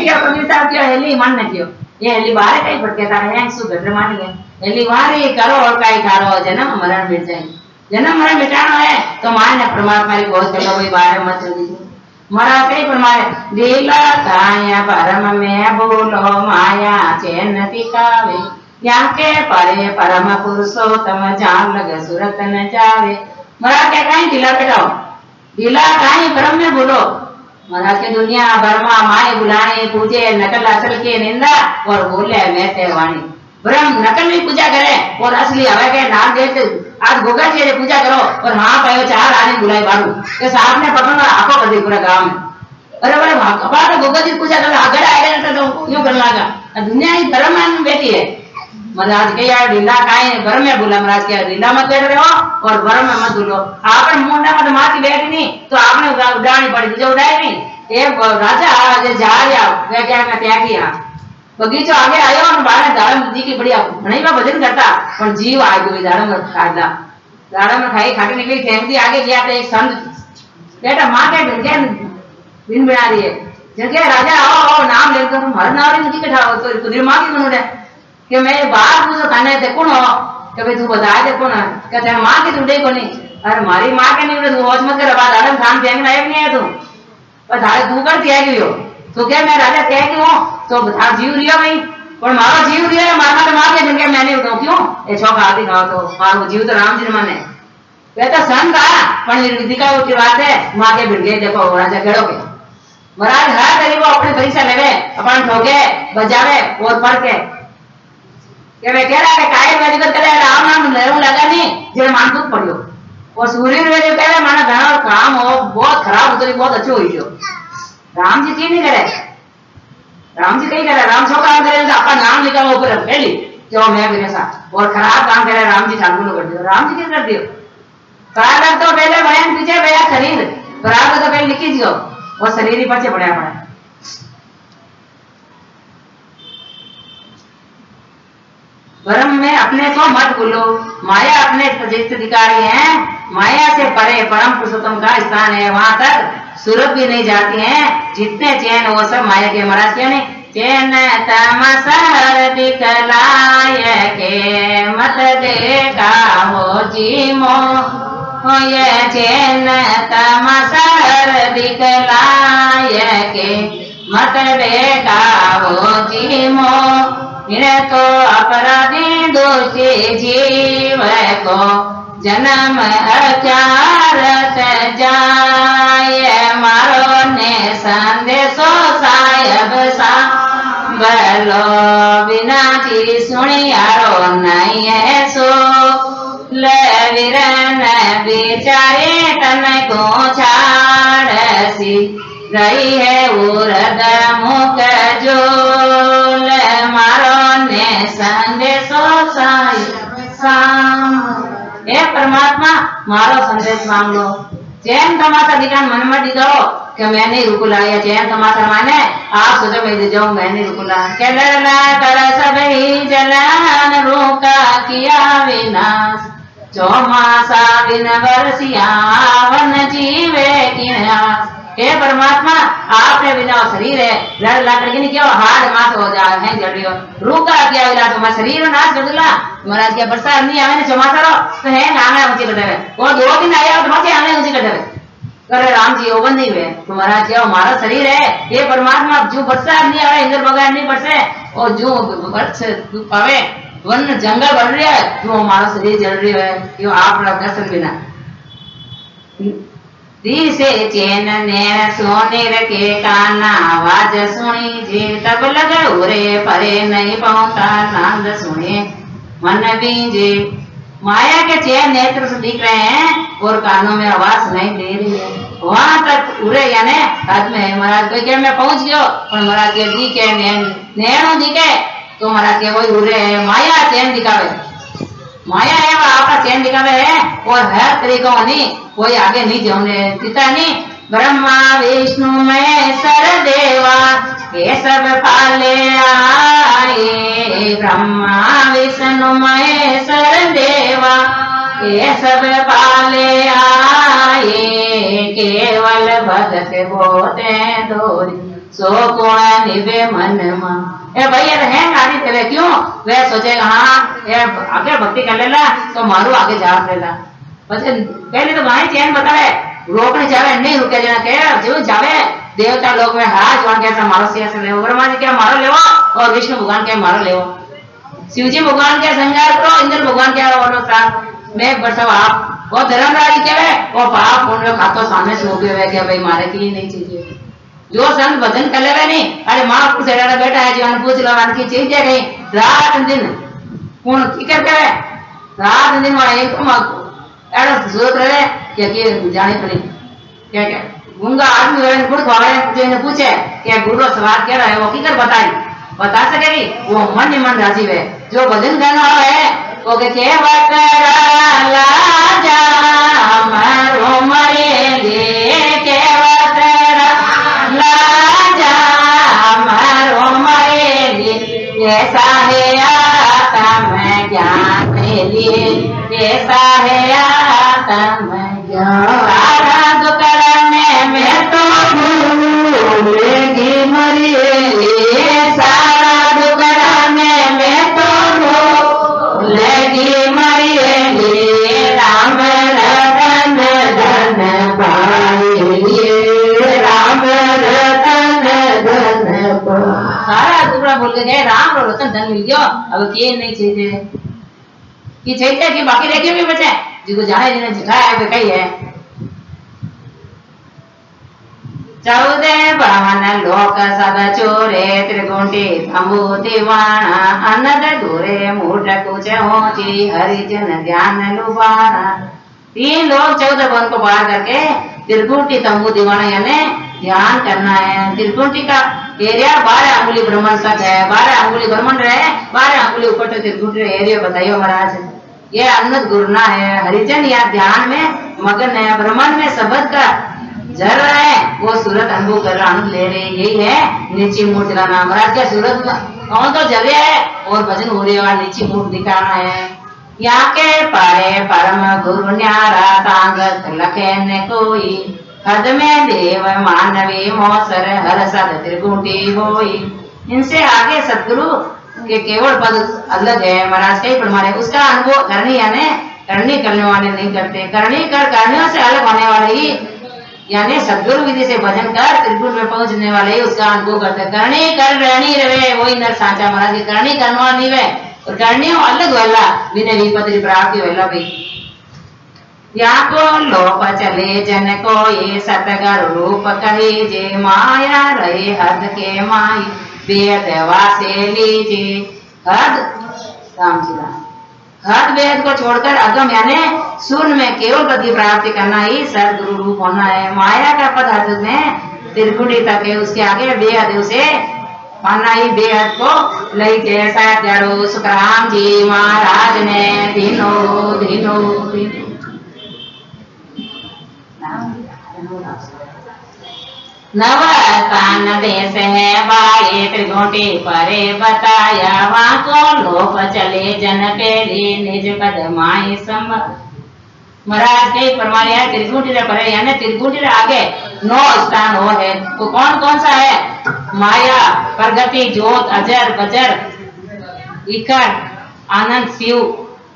क्या कबीर साहब क्यों हेली मन न क्यों ये हेली बाहर कहीं भटके तारे हैं सुगंध मानी है हेली वारी करो और काई थारो जन्म मरण मिट जाए जन्म मरण मिटाना है तो मान परमात्मा की बहुत करो कोई बाहर मत चली मरा कई परमाए लीला काया परम में बोलो माया चैन तिकावे यहाँ के परे परम पुरुषोत्तम जान लगे सूरत न जावे मरा के कहीं ढीला बैठाओ ढीला कहीं परम में बोलो मरा के दुनिया बर्मा माए बुलाने पूजे नकल असल के निंदा और बोले मैं ते वाणी ब्रह्म नकल नहीं पूजा करे और असली हवे के नाम देते आज गोगा जी पूजा करो और हाँ पायो चार आने बुलाए बारू ये साहब ने पकड़ना आको कर दी पूरा गांव में अरे बड़े अपा तो गोगा जी पूजा कर आगे आएगा तो यूं कर लागा दुनिया ही धर्म में बैठी है महाराज के यार ढीला काहे घर में बोला महाराज के ढीला मत बैठ रहे हो और घर में मत बोलो आपने मुंडा मत माती बैठी नहीं तो आपने उड़ानी पड़ी जो उड़ाई नहीं एक राजा आज जा रहा वे क्या मैं त्याग किया बगीचो आगे आयो और बाहर दाड़म जी की बढ़िया घणी का भजन करता पर जीव आ गई दाड़म खादा दाड़म में खाई खाके निकली थैंक दी आगे गया तो एक संत बेटा मां के भिनके दिन बना रही है जगह राजा आओ नाम लेकर तुम हर नाम नहीं के ठाओ तो तुझे मां की बनोड़े कि मैं बाहर पूछो थाने ते कौन हो कि भाई तू बता दे कौन है कहते हैं मां की टूटे को नहीं अरे मारी मां के नहीं तू होश मत कर बात आदम खान देंगे ना नहीं है तू पर थारे तू कर दिया कि हो तो क्या मैं राजा कह कि हूं तो बता जीव रिया भाई पर मारो जीव रिया मारना तो मार के जिनके मैंने बताऊं क्यों ये छोका आदि ना तो मारो जीव तो राम जी माने वे तो सन का पर निर्विधि का वो बात है मां के भिड़ गए देखो राजा केड़ो के महाराज हर गरीब अपनी परीक्षा लेवे अपन ठोके बजावे और पढ़ के वे कह रहा है काय वेदिक करे राम नाम लेरो लगा नहीं जे मान दुख पड़ियो और सूर्य वेदिक करे माना घणा काम हो बहुत खराब उतरी बहुत अच्छो होई गयो राम जी की नहीं करे राम जी कहीं करे राम सो काम करे तो अपन नाम लिखा वो ऊपर पहली जो मैं मेरे साथ और खराब काम करे राम जी ठाकुर कर दियो राम जी क्या कर दियो खराब तो पहले बयान पीछे भैया शरीर खराब तो पहले लिखी दियो और शरीर ही पीछे बढ़िया पड़ा ब्रह्म में अपने को मत भूलो माया अपने जिस अधिकारी है माया से परे परम पुरुषोत्तम का स्थान है वहां तक सूरत भी नहीं जाती है जितने चैन वो सब माया के महाराज क्या नहीं चैन तमसर दिखलाय के मत देखा हो जी मो ये चैन तमसर दिखलाय के मत देखा हो जी मो इन्हें तो अपराधी दोषी जीव को जन्म अचारत जाय मारो ने संदेशो सायब सा बलो बिना की सुनियारो नहीं है सो लविरन बेचारे तन को छाड़ सी रही है उरद मुख जो संदेशो हे परमात्मा मारो संदेश मांग लो चैन तमाशा दिखा मन में दिखाओ कि मैं नहीं रुकुला या चैन तमाशा माने आप सोचो मैं दे जाऊं मैं नहीं रुकुला के डरना कर सब ही जलान रोका किया विनाश चौमासा बिन वर्षिया वन जीवे किनाश हे परमात्मा आपने बिना शरीर है लड़ लड़ के नहीं क्यों हाथ मास हो जाए हैं जड़ियो रूका क्या विला तो शरीर नाश कर दिला महाराज के बरसात नहीं आवे ने चमासा रो तो है नामे ऊंची कटवे वो 2 दिन आया तो मचे आने ऊंची कटवे करे राम जी ओवन नहीं हुए तुम्हारा क्या हमारा शरीर है ये परमात्मा जो बरसात नहीं आवे इंद्र बगाड़ नहीं बरसे और जो वर्ष पावे वन जंगल बढ़ रहा है जो हमारा शरीर जल रही है यो आप दर्शन बिना दिसे चैन नैन सोनेर के काना आवाज सुनी जे तब लगे उरे परे नहीं पहुंचा नांद सुने मन बीजे माया के चैन नेत्र से दिख रहे हैं और कानों में आवाज नहीं दे रही है वहां तक उरे यानी हाथ में महाराज कोई क्या मैं पहुंच गयो और महाराज के दिखे नैनो दिखे तो महाराज के कोई उरे है माया चैन दिखावे माया है वो आपका चैन दिखावे है और हर तरीकों नहीं कोई आगे नहीं जाने पिता नहीं ब्रह्मा विष्णु महेश्वर देवा ये सब पाले आए ब्रह्मा विष्णु महेश्वर देवा ये सब पाले आए केवल भगत बोते दोरी सो कोण निभे मन मा। ए भाई यार है गाड़ी तेरे क्यों वे सोचेगा हाँ ये आगे भक्ति कर लेला तो मारू आगे जा लेला પછી पहले तो भाई चैन बतावे रोकने जावे नहीं रुके जना के जो जावे देवता लोग में हाथ जोड़ के मारो सिया से लेवो ब्रह्मा जी के मारो लेवो और विष्णु भगवान के मारो लेवो शिव जी भगवान के संहार करो इंद्र भगवान के और साथ में बरसाओ आप वो धर्मराज के वे वो पाप पुण्य खातो सामने सो गए कि भाई मारे की नहीं चाहिए जो संत भजन कर लेवे नहीं अरे मां पूछ रहा बेटा है जीवन पूछ लो मान की चाहिए नहीं रात दिन कौन की करते है रात दिन वहां एक तो एड़ा जरूरत रहे कि जाने पड़े क्या क्या गूंगा आदमी है गुड़ खवाए ने पूछे कि गुरु सवाल क्या है वो की कर बता सकेगी वो मन ही मन राजी है जो भजन करने वाला है वो के वतरा जा मारो मरेंगे के वतरा जा मारो मरेंगे ऐसा है आता मैं ज्ञान लिए ऐसा है आता मैं ज्ञान सारा दुख करने में तो भूलेगी मरिए सारा दुख करने में तो भूलेगी मरिए राम रतन धन पाएंगे राम रतन धन सारा टुकड़ा बोल के गए राम और रतन धन मिल गया अब ये नहीं चाहिए कि चाहिए कि बाकी रह भी बचे जिसको जाने जिन्हें जिठाया है कही है 14 भवन लोक सब चोरे त्रिगुंटी तंबू दीवाना अनद दूरे मूठ कुछ होची हरिजन ध्यान लुबाना 3 लोग 14 भवन को पार करके त्रिगुंटी तंबू दीवाना यानी ध्यान करना है त्रिगुंटी का एरिया 12 अंगुली ब्रह्मण तक है 12 अंगुली ब्रह्मण रहे 12 अंगुली ऊपर तक त्रिगुंटी एरिया बताइए महाराज ये अन्नत गुरना है हरिजन या ध्यान में मगन है ब्रह्मण में शब्द का जर रहा है वो सूरत अनुभव कर रहा आनंद ले रहे यही है नीची मूर्ति का नाम महाराज क्या सूरत कौन तो जल है और भजन हो रही है नीची मूर्ति दिखाना है यहाँ के पारे परम गुरु न्यारा तांगत लखे न कोई हद में देव मानवी मोसर हर सद त्रिगुंटी होई इनसे आगे सदगुरु के केवल पद अलग है महाराज कई प्रमाण उसका अनुभव करनी यानी करनी करने वाले नहीं करते करनी कर करनियों से अलग होने वाले ही यानी सदगुरु विधि से भजन कर त्रिपुर में पहुंचने वाले ही उसका अनुभव करते करनी कर रहनी रहे वही नर सांचा महाराज की करनी करना नहीं वे और करनी अलग वाला बिना विपत्ति प्राप्ति वाला भी यहाँ को लोप चले जन को ये सतगर रूप कहे जे माया रहे हद के माई वेद वासे लीजे हद राम जी हद वेद को छोड़कर अगम यानी शून्य में केवल पद की प्राप्ति करना ही सदगुरु रूप होना है माया का पद हद में त्रिगुणी तक है उसके आगे बेहद उसे पाना ही बेहद को लई जैसा त्यारो सुखराम जी महाराज ने दिनों दिनों नवतान देश है बाए त्रिगुंटी परे बताया वहाँ को लोक चले जन पेरी निज पद माई सम महाराज के प्रमाण है त्रिगुंटी रे परे यानी त्रिगुंटी रे आगे 9 स्थान हो है वो कौन कौन सा है माया प्रगति ज्योत अजर बजर इकर आनंद शिव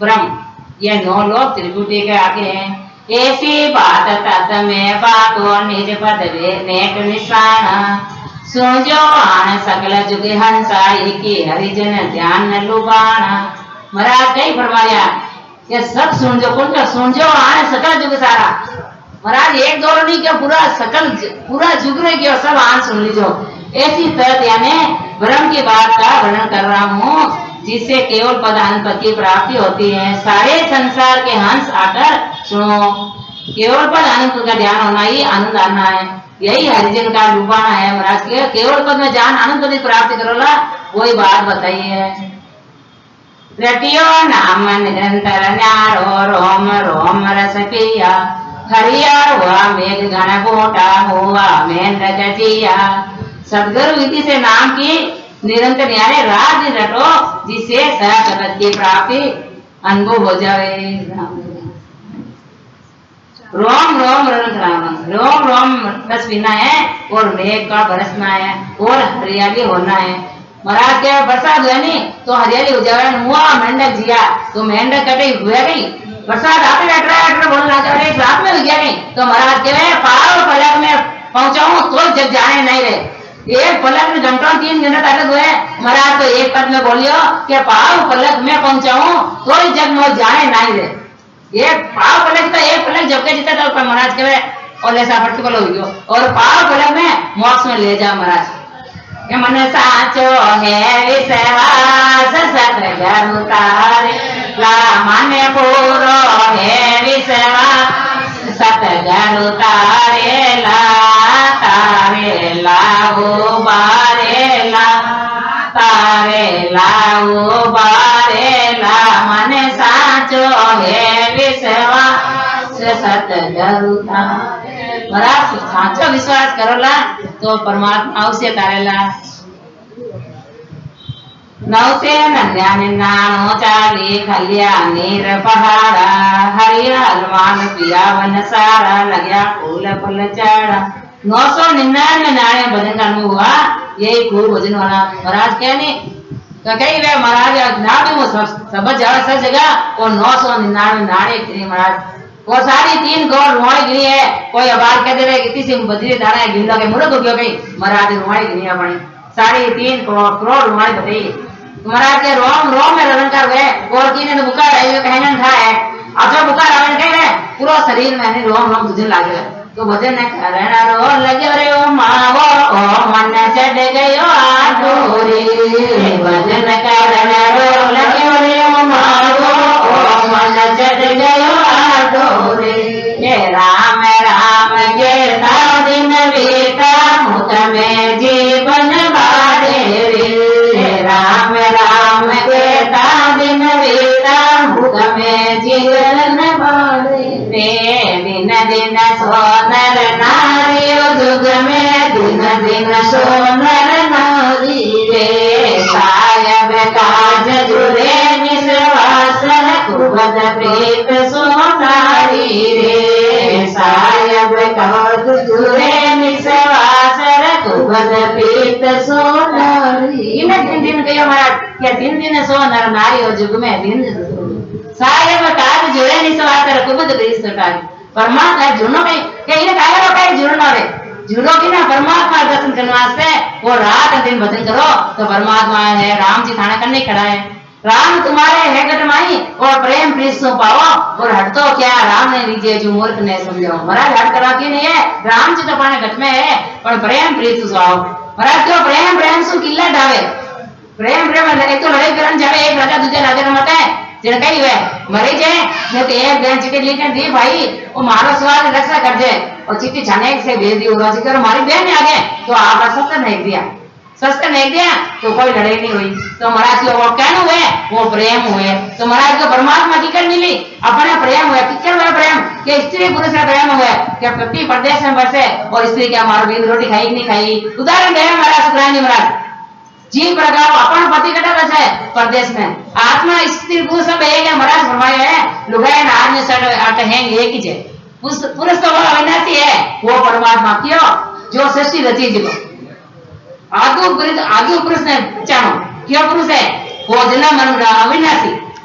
ब्रह्म ये 9 लोग त्रिगुंटी के आगे हैं ऐसी बात तत में बातो निज पद नेक निशाना सुजो आन सकल जुग हंसा की हरिजन ध्यान लुबाना महाराज कई फरमाया ये सब सुन जो आन सकल जुग सारा महाराज एक दौर नहीं क्या पूरा जुग ने किया सब आन सुन लीजो ऐसी तरह यानी ब्रह्म की बात का वर्णन कर रहा हूँ जिससे केवल पदान पद की प्राप्ति होती है सारे संसार के हंस आकर सुनो केवल पद आनंद का ध्यान होना ही आनंद आना है यही हरिजन का डूबाना है महाराज के केवल पद में जान आनंद पद की प्राप्ति करोला वही बात बताई है रटियो नाम निरंतर न्यारो रोम रोम रस पिया हरिया हुआ मेघ गण बोटा हुआ मेंढ गजिया सदगुरु विधि से नाम की निरंतर यानी रात दिन रटो जिससे जगत की प्राप्ति अनुभव हो जाए रोम रोम रंग राम, रोम रोम रस पीना है और मेघ का बरसना है और हरियाली होना है। महाराज के बरसात हुआ नहीं तो हरियाली हो जाए। हुआ मेंढक जिया तो मेंढक कटे हुए गई। बरसात आते अटरा बोलने लगा एक रात में हो गया नहीं तो महाराज के पाव पलक में पहुंचाऊं तो जग जाने नहीं रहे। एक पलक में घंटों 3 घंटे तक हुए। महाराज तो एक पद में बोलियो कि पाव पलक में पहुंचाऊं तो जग में जाने नहीं रहे। एक पाव पलक तो एक पलक जब के जीता तो महाराज के और ऐसा फटके बोलो और पाव पलक में मोक्ष में ले जा महाराज के मन साचो है विश्वास सत तारे ला माने पूरो है विश्वास सत तारे लाओ बारे ला मन साचो है विश्वास सत बराबर साचो विश्वास करोला तो परमात्मा अवश्य तारेला। नौसे नन्यानो चाली खलिया नीर पहाड़ा हरिया हनुमान पिया वन सारा लग्या फूल फल चाड़ा। 999 नारे भजन का अनुभव हुआ। यही खूब भजन वाला महाराज क्या नहीं तो कई वे महाराज ना भी वो सब जगह और 999 नारे गिरी महाराज और सारी 3 करोड़ रुमाई गिरी है। कोई आवाज कह दे रहे कितनी सी बजरी दाना है गिरला के मुरत हो गया गई महाराज रुमाई गिरी अपनी सारी 3 करोड़ रुमाई बताई। महाराज के रोम रोम में रवन कर गए और की ने बुखार आई कहना था है अब जो बुखार आवन कहे पूरा शरीर में रोम रोम तुझे लागे तो भजन करना रो लगे रे ओ मावो ओ मन चढ़ गयो आडोरी भजन करना रो लगे रे ओ मावो ओ मन चढ़ गयो आडोरी हे राम राम के दिन बीता मुख में जीवन बारे रे राम राम के दिन बीता मुख में जीवन बारे रे दिन दिन सोनर नारी जुग में दिन दिन सोनर नारी रे सायब काज जुरे निश्वास कुबद प्रीत सोनारी रे सायब काज जुरे निश्वास कुबद प्रीत सोनारी। इन दिन कहो महाराज क्या दिन सोनर नारी और जुग में दिन सायब काज जुरे निश्वास कुबद प्रीत सोनारी। परमात्मा जुड़ो में कहीं काया रो कहीं जुड़ना रे जुड़ो की ना परमात्मा दर्शन करने वास्ते वो रात दिन भजन करो तो परमात्मा है राम जी थाना करने खड़ा है। राम तुम्हारे है गटमाई और प्रेम प्रीत सो पाओ और हट तो क्या राम ने लीजिए जो मूर्ख ने समझो महाराज हट करा की नहीं है राम जी तो पाने घट में है पर प्रेम प्रीत सो आओ महाराज क्यों प्रेम प्रेम सो किल्ला ढावे प्रेम प्रेम एक तो लड़ाई करन जावे एक राजा दूसरे राजा मत है कई वे मरे जाए मैं तो एक दिन चिट्ठी लिखकर दी भाई वो मारो सवाल रक्षा कर जाए और चिट्ठी छाने से भेज दी होगा जिक्र हमारी बहन आ गए तो आपका सस्ता नहीं दिया तो कोई लड़ाई नहीं हुई तो महाराज को वो कहना हुए वो प्रेम हुए तो महाराज को परमात्मा की कर मिली अपने प्रेम हुए किचन हुए प्रेम के स्त्री पुरुष का प्रेम हुए क्या प्रति प्रदेश में बसे और स्त्री क्या मारो भी रोटी खाई नहीं खाई उदाहरण दे महाराज शुक्रानी महाराज जी प्रकार अपन पति कटा बचा है परदेश में आत्मा स्त्री पुरुष सब एक है महाराज फरमाया है लुगाई ना आदमी सड़ आटे हैं एक ही है पुरुष तो वो अविनाशी है वो परमात्मा क्यों जो सृष्टि रची जीव आदु पुरुष ने पहचानो क्यों पुरुष है वो जन्म अविनाशी